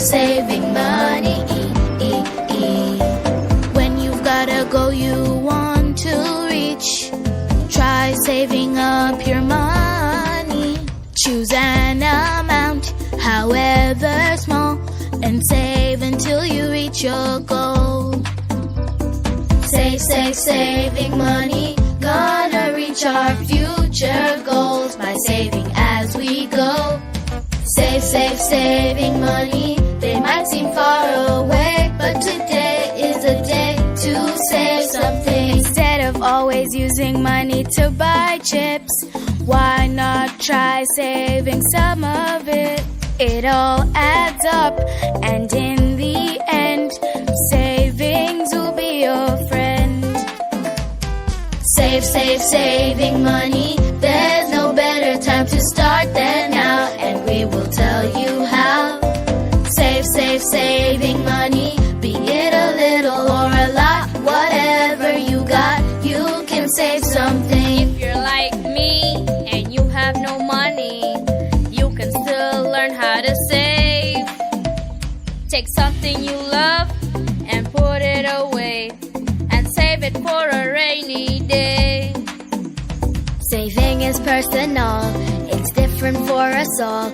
saving money. When you've got a goal you want to reach, try saving up your money. Choose an amount, however small, and save until you reach your goal. Save, save, saving money. Gonna reach our future goals by saving as we go. Save, save, saving money. They might seem far away, but today is a day to save something. Instead of always using money to buy chips, why not try saving some of it? It all adds up, and in the end, savings will be your friend. Save, save, saving money. There's no better time to start than now, and we will tell you how. Save, save, saving money. Be it a little or a lot, whatever you got, you can save something. If you're like me and you have no money, you can still learn how to save. Take something you love and put it away, and save it for a rainy day. Saving is personal, it's different for us all.